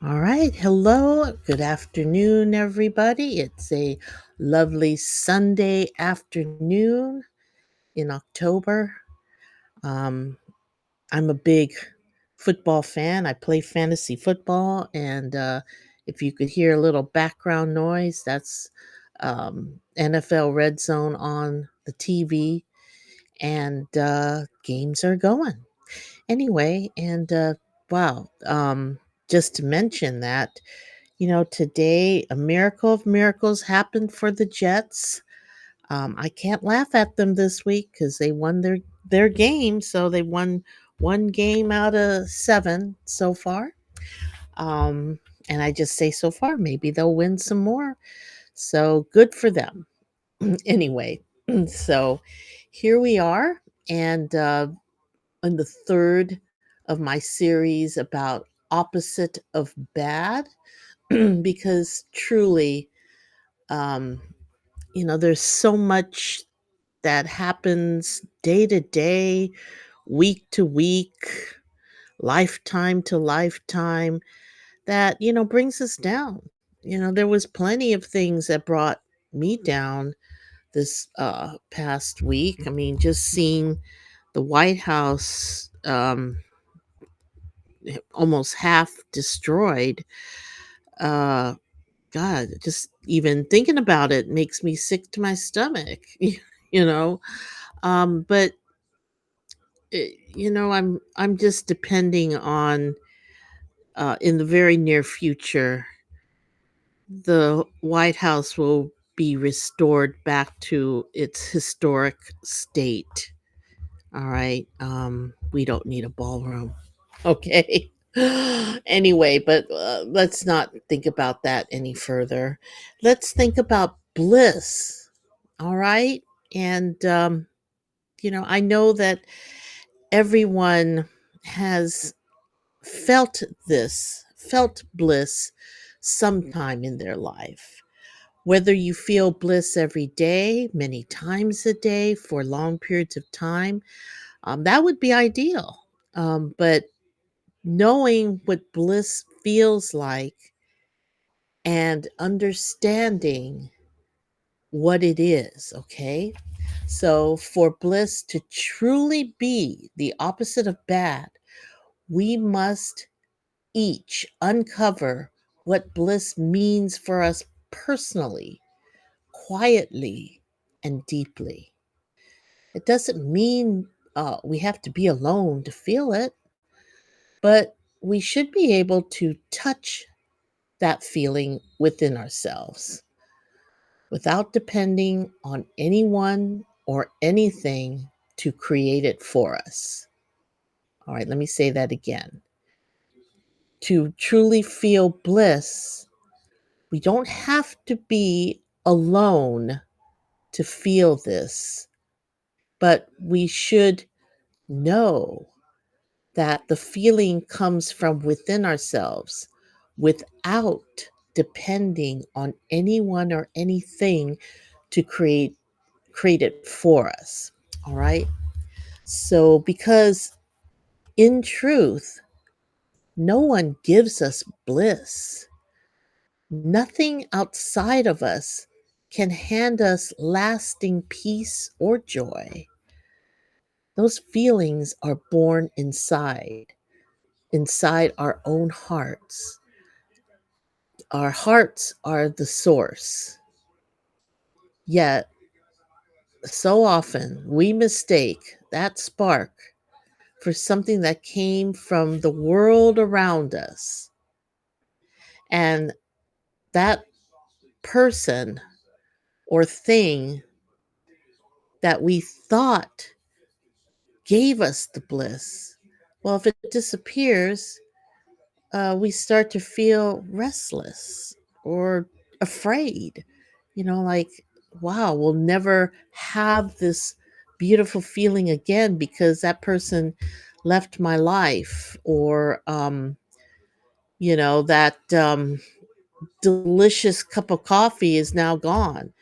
All right. Hello. Good afternoon, everybody. It's a lovely Sunday afternoon in October. Um, I'm a big football fan. I play fantasy football. And if you could hear a little background noise, that's NFL Red Zone on the TV. And games are going. Anyway, and wow. Just to mention that. Today a miracle of miracles happened for the Jets. I can't laugh at them this week because they won their game. So they won one game out of seven so far. Um, and I just say so far, maybe they'll win some more. So good for them. Anyway, so here we are, and in the third of my series about opposite of bad, because truly um, there's so much that happens day to day, week to week, lifetime to lifetime that, brings us down. There was plenty of things that brought me down this past week. I mean, just seeing the White House almost half destroyed. Uh, God, just even thinking about it makes me sick to my stomach, you know. But I'm just depending on in the very near future, the White House will be restored back to its historic state. All right. We don't need a ballroom. Okay. Anyway, but let's not think about that any further. Let's think about bliss. All right. And, I know that everyone has felt bliss sometime in their life. Whether you feel bliss every day, many times a day, for long periods of time, that would be ideal. But knowing what bliss feels like and understanding what it is, okay? So, for bliss to truly be the opposite of bad, we must each uncover what bliss means for us personally, quietly, and deeply. It doesn't mean we have to be alone to feel it, but we should be able to touch that feeling within ourselves without depending on anyone or anything to create it for us. All right, let me say that again. To truly feel bliss, we don't have to be alone to feel this, but we should know that the feeling comes from within ourselves without depending on anyone or anything to create it for us. All right? So because in truth, no one gives us bliss. Nothing outside of us can hand us lasting peace or joy. Those feelings are born inside our own hearts. Our hearts are the source. Yet, so often we mistake that spark for something that came from the world around us. And that person or thing that we thought gave us the bliss, well, if it disappears, we start to feel restless or afraid. Like, wow, we'll never have this beautiful feeling again because that person left my life, or, that delicious cup of coffee is now gone.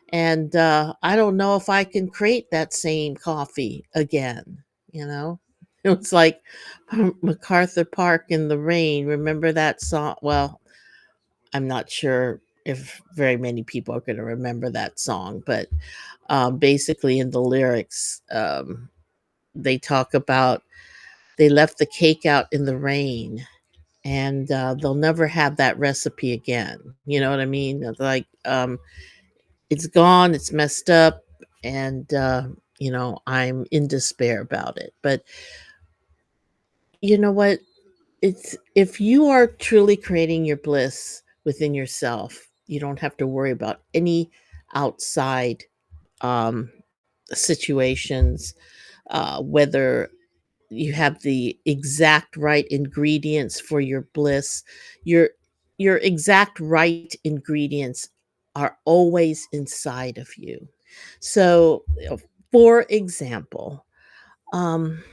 And I don't know if I can create that same coffee again, you know? It was like MacArthur Park in the Rain. Remember that song? Well, I'm not sure if very many people are going to remember that song, but basically in the lyrics, they talk about they left the cake out in the rain and they'll never have that recipe again. You know what I mean? It's like it's gone, it's messed up, and I'm in despair about it. But you know what? It's if you are truly creating your bliss within yourself, you don't have to worry about any outside um, situations, whether you have the exact right ingredients for your bliss. Your your exact right ingredients are always inside of you. So, for example, um,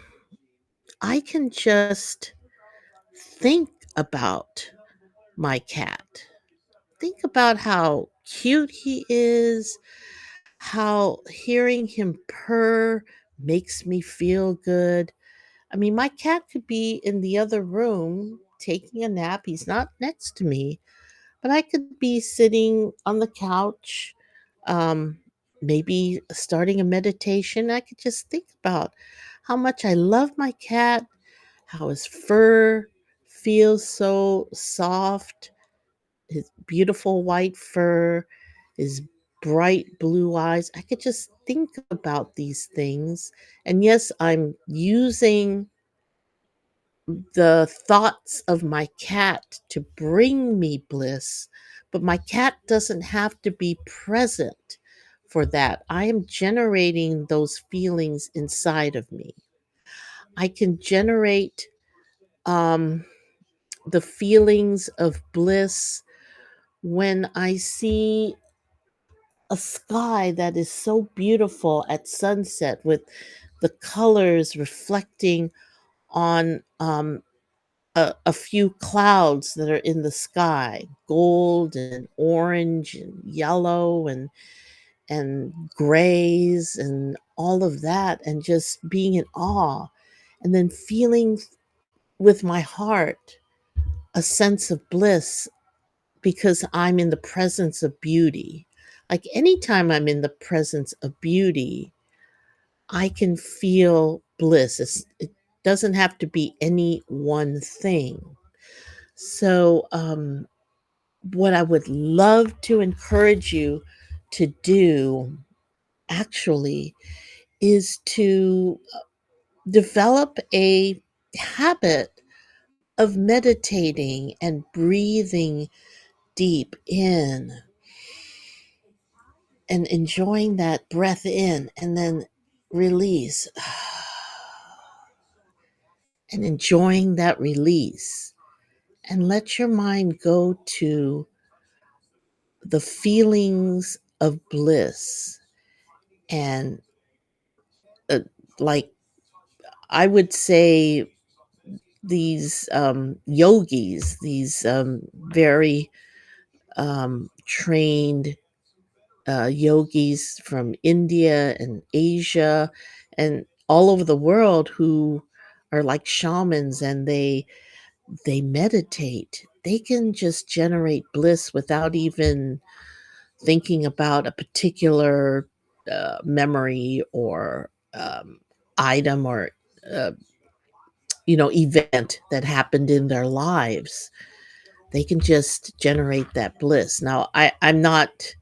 I can just think about my cat. Think about how cute he is, how hearing him purr makes me feel good. I mean, my cat could be in the other room taking a nap. He's not next to me, but I could be sitting on the couch, um, maybe starting a meditation. I could just think about how much I love my cat, how his fur feels so soft, his beautiful white fur, his bright blue eyes. I could just think about these things. And yes, I'm using the thoughts of my cat to bring me bliss, but my cat doesn't have to be present for that. I am generating those feelings inside of me. I can generate um, the feelings of bliss when I see a sky that is so beautiful at sunset with the colors reflecting on a few clouds that are in the sky, gold and orange and yellow and grays and all of that, and just being in awe, and then feeling with my heart a sense of bliss because I'm in the presence of beauty. Like anytime I'm in the presence of beauty, I can feel bliss. It doesn't have to be any one thing. So, what I would love to encourage you to do actually is to develop a habit of meditating and breathing deep in and enjoying that breath in and then release and enjoying that release and let your mind go to the feelings of bliss and uh, like I would say these yogis, these very trained yogis from India and Asia and all over the world who are like shamans and they meditate. They can just generate bliss without even thinking about a particular memory or item or uh, event that happened in their lives. They can just generate that bliss. Now, I'm not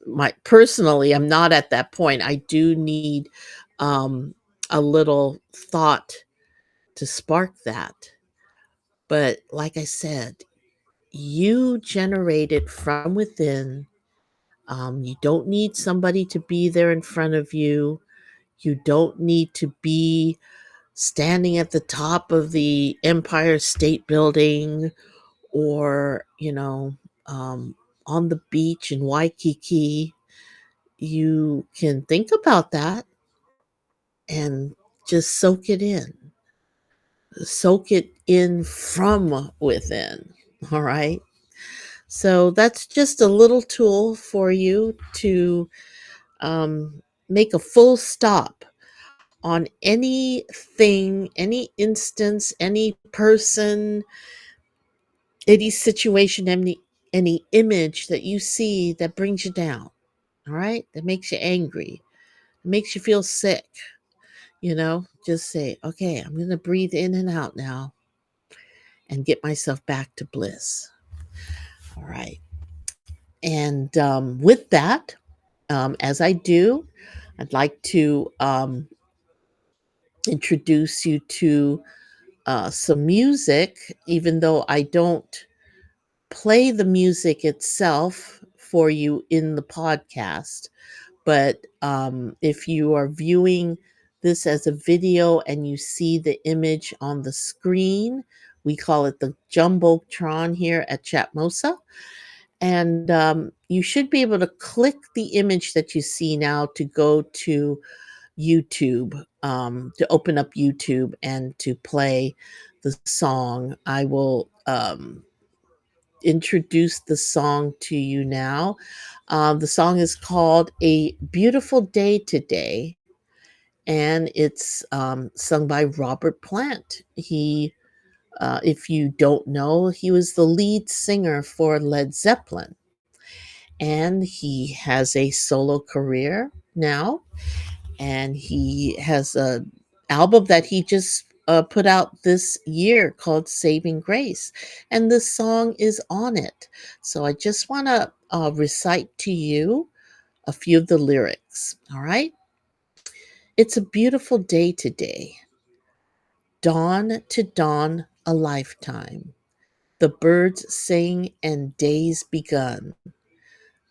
I'm not at that point. I do need um, a little thought to spark that. But like I said, you generate it from within. You don't need somebody to be there in front of you. You don't need to be standing at the top of the Empire State Building or, on the beach in Waikiki. You can think about that and just soak it in. Soak it in from within. All right. So that's just a little tool for you to make a full stop on anything, any instance, any person, any situation, any image that you see that brings you down, all right? That makes you angry, makes you feel sick, just say, okay, I'm going to breathe in and out now and get myself back to bliss. All right. And with that, as I do, I'd like to introduce you to some music, even though I don't play the music itself for you in the podcast. But if you are viewing this as a video and you see the image on the screen, we call it the Jumbotron here at Chatmosa. And you should be able to click the image that you see now to go to YouTube, to open up YouTube and to play the song. I will introduce the song to you now. The song is called A Beautiful Day Today, and it's sung by Robert Plant. If you don't know, he was the lead singer for Led Zeppelin, and he has a solo career now, and he has a album that he just put out this year called Saving Grace, and this song is on it. So I just want to recite to you a few of the lyrics. All right. It's a beautiful day today, dawn to dawn a lifetime. The birds sing and day's begun.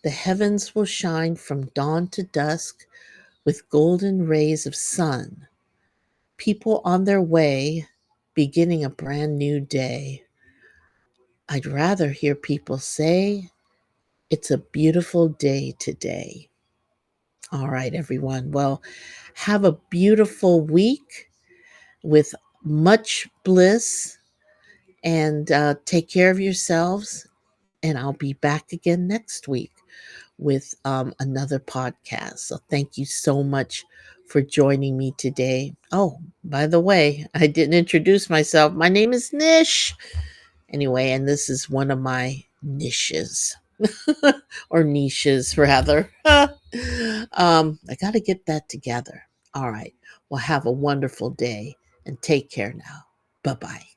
The heavens will shine from dawn to dusk with golden rays of sun. People on their way, beginning a brand new day. I'd rather hear people say, it's a beautiful day today. All right, everyone. Well, have a beautiful week with much bliss, and take care of yourselves. And I'll be back again next week with another podcast. So thank you so much for joining me today. Oh, by the way, I didn't introduce myself. My name is Nish. Anyway, and this is one of my niches. Or niches, rather. I got to get that together. All right. Well, have a wonderful day and take care now. Bye bye.